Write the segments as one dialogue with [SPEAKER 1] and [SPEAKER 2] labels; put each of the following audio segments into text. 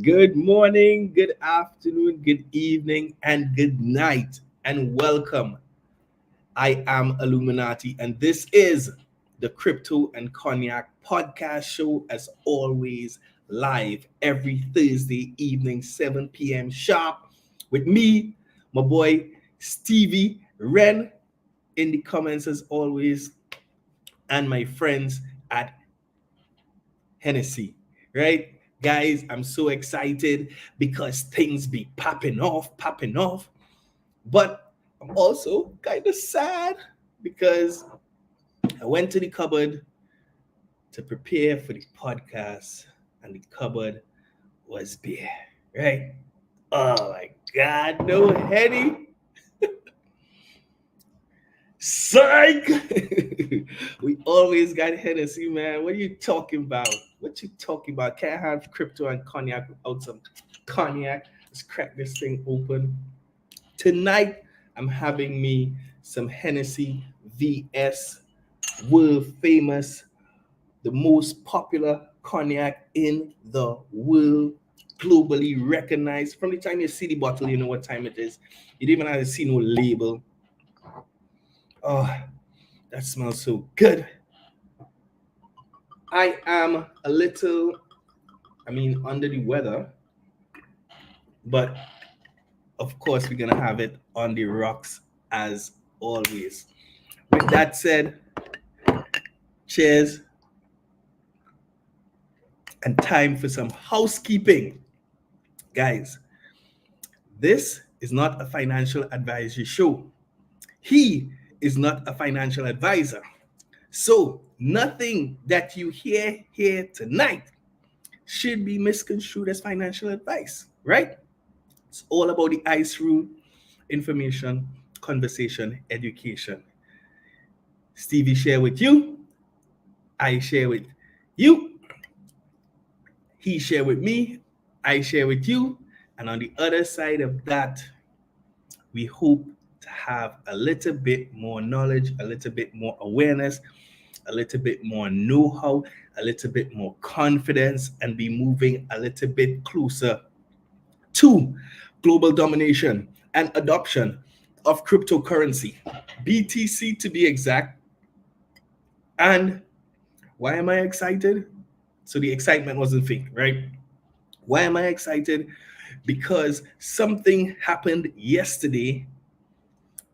[SPEAKER 1] Good morning, good afternoon, good evening, and good night, and welcome. I am Illuminati, and this is the Crypto and Cognac podcast show, as always, live every Thursday evening, 7 p.m. sharp, with me, my boy Stevie Ren, in the comments as always, and my friends at Hennessy, right? Guys, I'm so excited because things be popping off. But I'm also kind of sad because I went to the cupboard to prepare for the podcast and the cupboard was bare, right? Oh my God, no Henny. Psych! We always got Hennessy, man. What are you talking about? What you talking about? Can't have crypto and cognac without some cognac. Let's crack this thing open. Tonight, I'm having me some Hennessy VS, world famous, the most popular cognac in the world, globally recognized. From the time you see the bottle, you know what time it is. You don't even have to see no label. Oh, that smells so good. I am a little, under the weather, but of course, we're going to have it on the rocks as always. With that said, cheers and time for some housekeeping. Guys, this is not a financial advisory show. He is not a financial advisor. So nothing that you hear here tonight should be misconstrued as financial advice, right? It's all about the ICE rule: information, conversation, education. Stevie share with you, I share with you, he share with me, I share with you, and on the other side of that, we hope to have a little bit more knowledge, a little bit more awareness, a little bit more know-how, a little bit more confidence, and be moving a little bit closer to global domination and adoption of cryptocurrency, BTC to be exact. And why am I excited? So the excitement wasn't fake, right? Why am I excited? Because something happened yesterday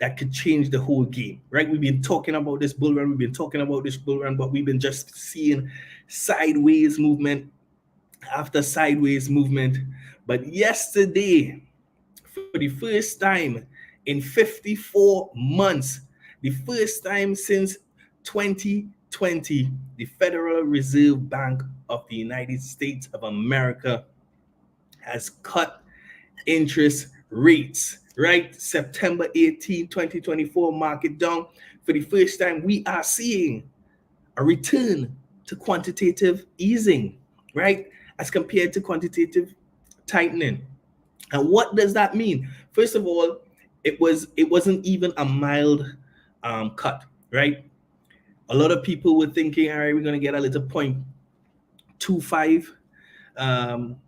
[SPEAKER 1] that could change the whole game, right? We've been talking about this bull run, but we've been just seeing sideways movement after sideways movement. But yesterday, for the first time in 54 months, the first time since 2020, the Federal Reserve Bank of the United States of America has cut interest rates, right? September 18, 2024, market down. For the first time, we are seeing a return to quantitative easing, right? As compared to quantitative tightening. And what does that mean? First of all, it wasn't even a mild cut, right? A lot of people were thinking, all right, we're going to get a little 0.25,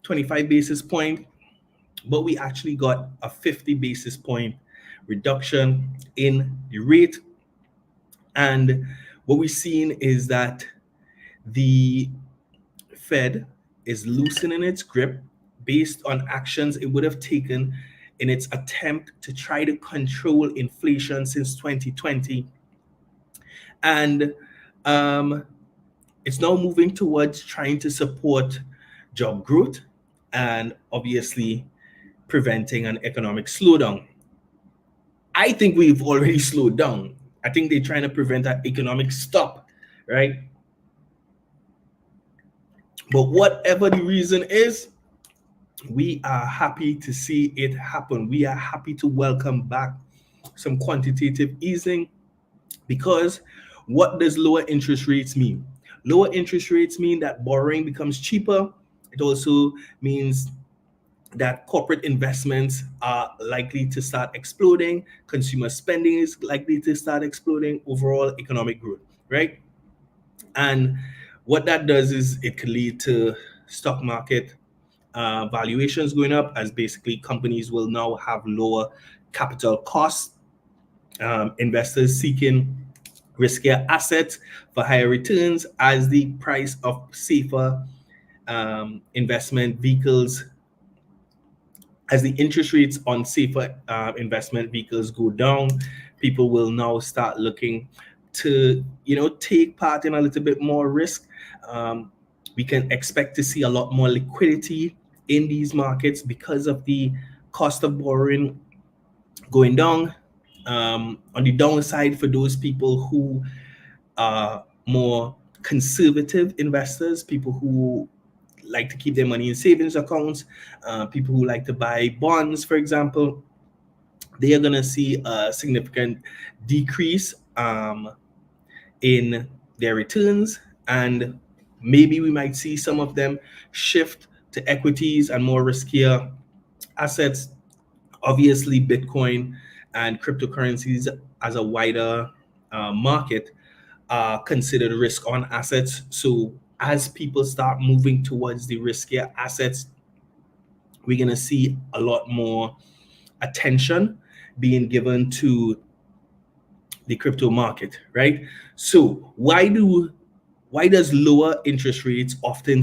[SPEAKER 1] 25 basis point, but we actually got a 50 basis point reduction in the rate. And what we've seen is that the Fed is loosening its grip based on actions it would have taken in its attempt to try to control inflation since 2020. And it's now moving towards trying to support job growth and obviously preventing an economic slowdown. I think we've already slowed down. I think they're trying to prevent an economic stop, right? But whatever the reason is, we are happy to see it happen. We are happy to welcome back some quantitative easing, because what does lower interest rates mean? Lower interest rates mean that borrowing becomes cheaper. It also means that corporate investments are likely to start exploding. Consumer spending is likely to start exploding. Overall economic growth, right? And what that does is it can lead to stock market valuations going up, as basically companies will now have lower capital costs. Investors seeking riskier assets for higher returns as the price of safer investment vehicles, as the interest rates on safer investment vehicles go down. People will now start looking to, take part in a little bit more risk. We can expect to see a lot more liquidity in these markets because of the cost of borrowing going down. On the downside, for those people who are more conservative investors, people who like to keep their money in savings accounts, people who like to buy bonds, for example, they are going to see a significant decrease in their returns, and maybe we might see some of them shift to equities and more riskier assets. Obviously, Bitcoin and cryptocurrencies as a wider market are considered risk on assets. So as people start moving towards the riskier assets, we're going to see a lot more attention being given to the crypto market, right? So why does lower interest rates often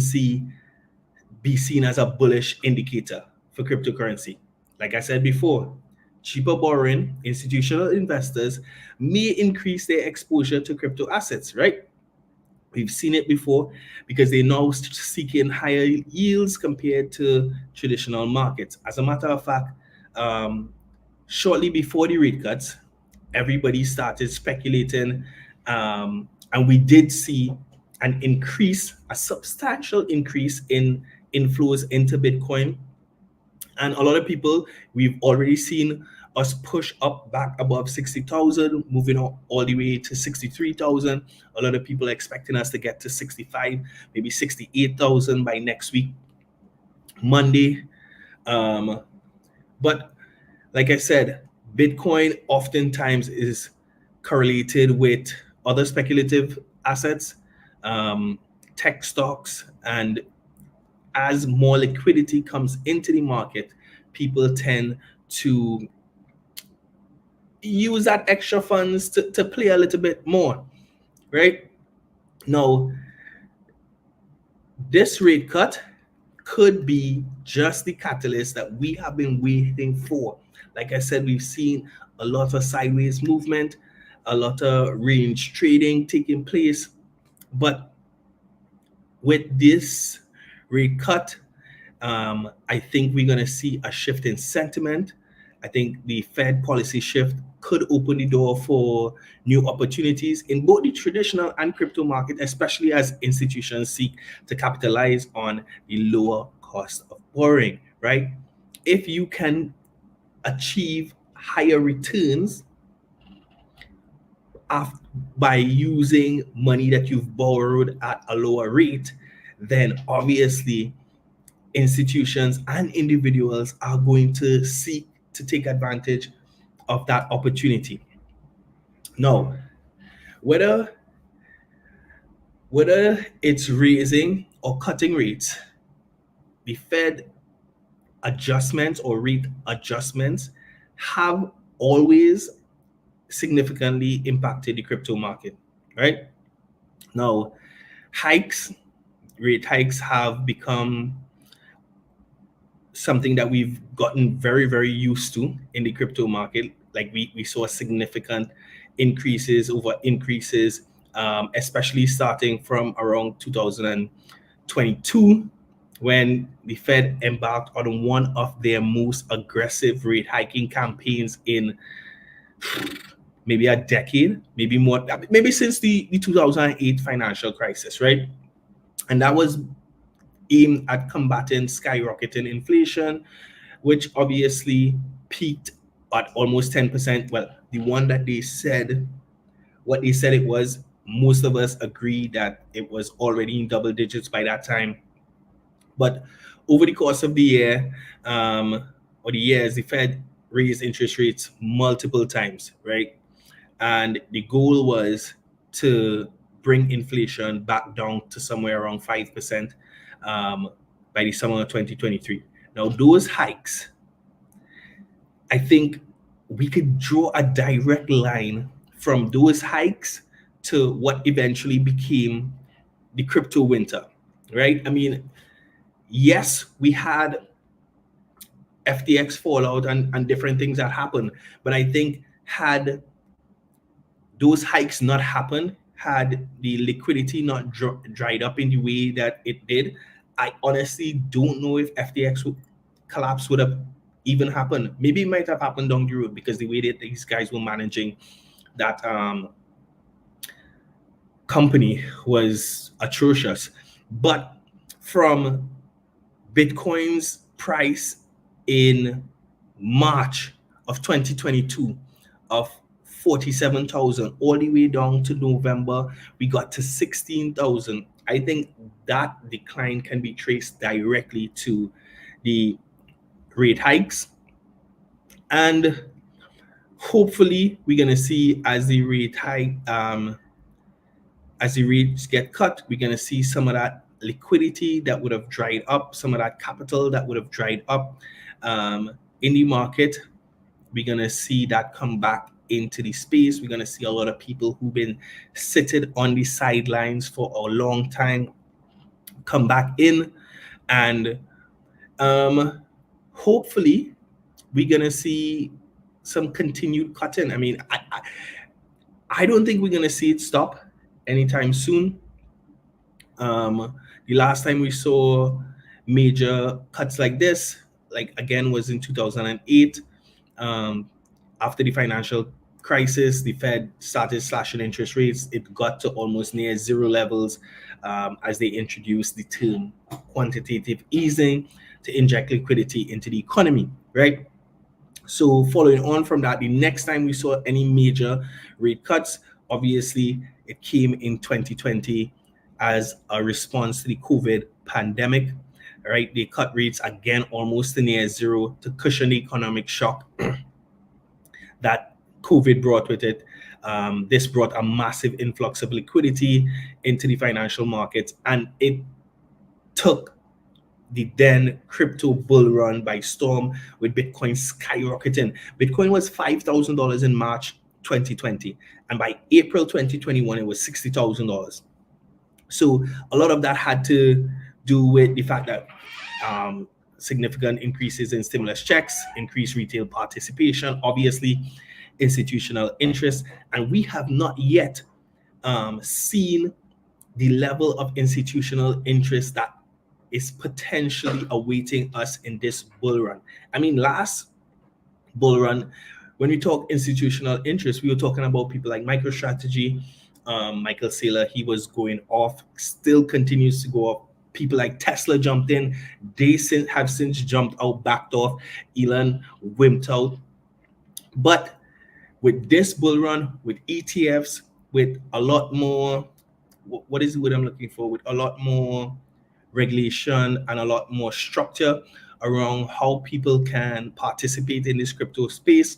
[SPEAKER 1] be seen as a bullish indicator for cryptocurrency? Like I said before, cheaper borrowing, institutional investors may increase their exposure to crypto assets, right? We've seen it before because they're now seeking higher yields compared to traditional markets. As a matter of fact, shortly before the rate cuts, everybody started speculating, and we did see a substantial increase in inflows into Bitcoin. And a lot of people, we've already seen us push up back above 60,000, moving all the way to 63,000. A lot of people are expecting us to get to 65, maybe 68,000 by next week, Monday. But like I said, Bitcoin oftentimes is correlated with other speculative assets, tech stocks, and as more liquidity comes into the market, people tend to use that extra funds to play a little bit more, right? Now, this rate cut could be just the catalyst that we have been waiting for. Like I said, we've seen a lot of sideways movement, a lot of range trading taking place. But with this rate cut, I think we're going to see a shift in sentiment. I think the Fed policy shift could open the door for new opportunities in both the traditional and crypto market, especially as institutions seek to capitalize on the lower cost of borrowing, right? If you can achieve higher returns by using money that you've borrowed at a lower rate, then obviously institutions and individuals are going to seek to take advantage of that opportunity. Now, whether it's raising or cutting rates, the Fed adjustments or rate adjustments have always significantly impacted the crypto market, right? Now, rate hikes have become something that we've gotten very, very used to in the crypto market. Like we saw significant increases over increases, especially starting from around 2022, when the Fed embarked on one of their most aggressive rate hiking campaigns in maybe a decade, maybe more, maybe since the 2008 financial crisis, right? And that was aimed at combating skyrocketing inflation, which obviously peaked at almost 10%. Well, the one that what they said it was, most of us agree that it was already in double digits by that time. But over the course of the year, or the years, the Fed raised interest rates multiple times, right? And the goal was to bring inflation back down to somewhere around 5%. by the summer of 2023. Now, those hikes, I think we could draw a direct line from those hikes to what eventually became the crypto winter, right? I mean, yes, we had FTX fallout and different things that happened, but I think had those hikes not happened, had the liquidity not dried up in the way that it did, I honestly don't know if FTX collapse would have even happened. Maybe it might have happened down the road because the way that these guys were managing that company was atrocious. But from Bitcoin's price in March of 2022 of 47,000 all the way down to November, we got to 16,000. I think that decline can be traced directly to the rate hikes. And hopefully we're going to see as the rate hike, as the rates get cut, we're going to see some of that liquidity that would have dried up, some of that capital that would have dried up in the market. We're going to see that come back into the space. We're going to see a lot of people who've been sitting on the sidelines for a long time come back in. And hopefully we're going to see some continued cutting. I mean, I don't think we're going to see it stop anytime soon. The last time we saw major cuts like this, like again, was in 2008. After the financial crisis, the Fed started slashing interest rates. It got to almost near zero levels as they introduced the term quantitative easing to inject liquidity into the economy, right? So following on from that, the next time we saw any major rate cuts, obviously it came in 2020 as a response to the COVID pandemic, right? They cut rates again almost to near zero to cushion the economic shock that COVID brought with it. This brought a massive influx of liquidity into the financial markets, and it took the then crypto bull run by storm, with Bitcoin skyrocketing. Bitcoin was $5,000 in March 2020, and by April 2021, it was $60,000. So a lot of that had to do with the fact that significant increases in stimulus checks, increased retail participation, obviously institutional interest, and we have not yet seen the level of institutional interest that is potentially awaiting us in this bull run. I mean, last bull run, when we talk institutional interest, we were talking about people like MicroStrategy, Michael Saylor, he was going off, still continues to go off. People like Tesla jumped in, they have since jumped out, backed off. Elon wimped out. But with this bull run, with ETFs, with a lot more, what is the word I'm looking for? With a lot more regulation and a lot more structure around how people can participate in this crypto space,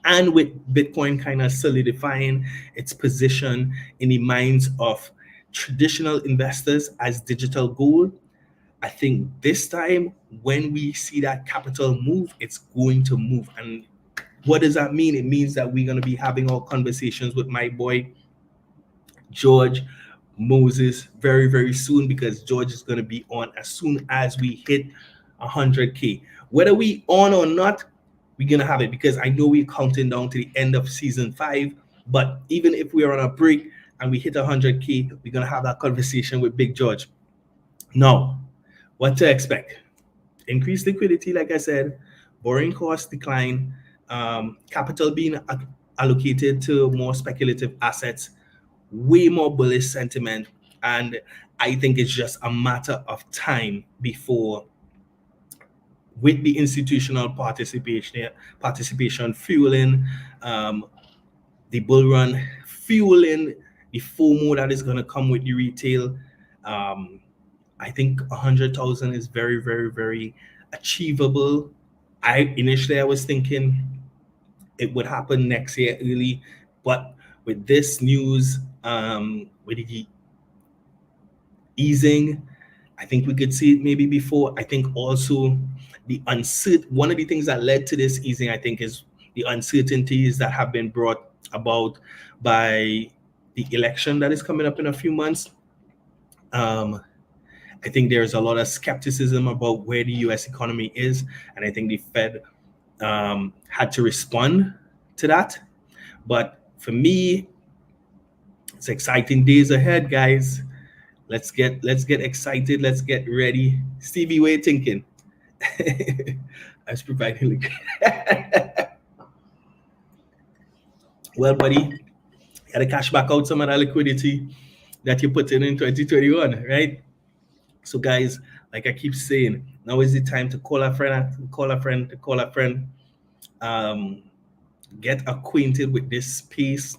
[SPEAKER 1] and with Bitcoin kind of solidifying its position in the minds of traditional investors as digital gold, I think this time when we see that capital move, it's going to move. And what does that mean? It means that we're going to be having our conversations with my boy George Moses very, very soon, because George is going to be on as soon as we hit 100K. Whether we on or not, we're going to have it, because I know we're counting down to the end of season 5. But even if we are on a break and we hit 100K, we're going to have that conversation with Big George. Now, what to expect? Increased liquidity, like I said, borrowing costs decline, capital being allocated to more speculative assets, way more bullish sentiment, and I think it's just a matter of time before, with the institutional participation fueling the bull run, fueling the FOMO that is going to come with the retail, I think 100,000 is very, very, very achievable. Initially I was thinking it would happen next year early, but with this news, with the easing, I think we could see it maybe before. I think also the one of the things that led to this easing, I think, is the uncertainties that have been brought about by the election that is coming up in a few months. I think there's a lot of skepticism about where the US economy is, and I think the Fed had to respond to that. But for me, it's exciting days ahead, guys. Let's get excited. Let's get ready. Stevie, what you thinking? I was providing liquidity. Well, buddy, you gotta cash back out some of that liquidity that you put in 2021, right? So, guys, like I keep saying, now is the time to call a friend, to call a friend. Get acquainted with this space.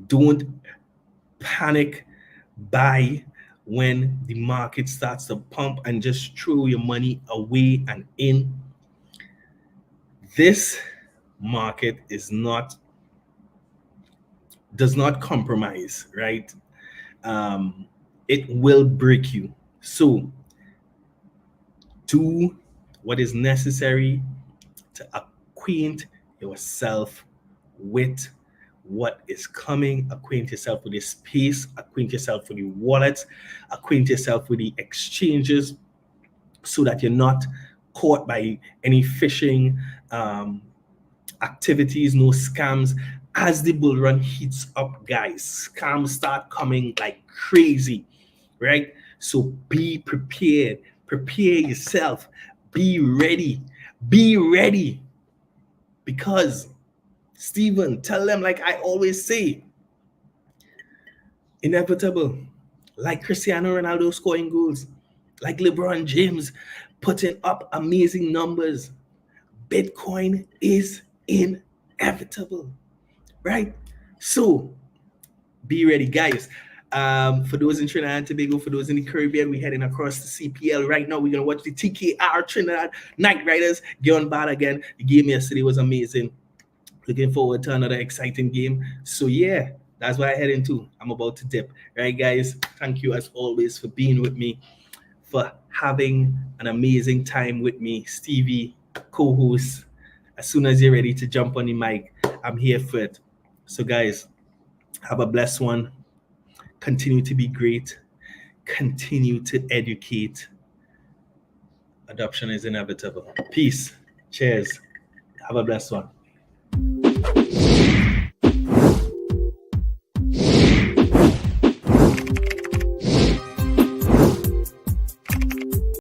[SPEAKER 1] Don't panic. Buy when the market starts to pump and just throw your money away and in. This market does not compromise, right? It will break you. So do what is necessary to acquaint yourself with what is coming, acquaint yourself with the space, acquaint yourself with the wallets, acquaint yourself with the exchanges, so that you're not caught by any phishing activities, no scams. As the bull run heats up, guys, scams start coming like crazy, right? So be prepared, prepare yourself, be ready, because Stephen, tell them, like I always say, inevitable. Like Cristiano Ronaldo scoring goals, like LeBron James putting up amazing numbers. Bitcoin is inevitable, right? So be ready, guys. For those in Trinidad and Tobago, for those in the Caribbean, we're heading across the CPL right now. We're gonna watch the TKR Trinidad Knight Riders get on bad again. The game yesterday was amazing. Looking forward to another exciting game. So yeah, that's what I head into. I'm about to dip. Right, guys? Thank you as always for being with me, for having an amazing time with me. Stevie, co-host. As soon as you're ready to jump on the mic, I'm here for it. So guys, have a blessed one. Continue to be great. Continue to educate. Adoption is inevitable. Peace. Cheers. Have a blessed one.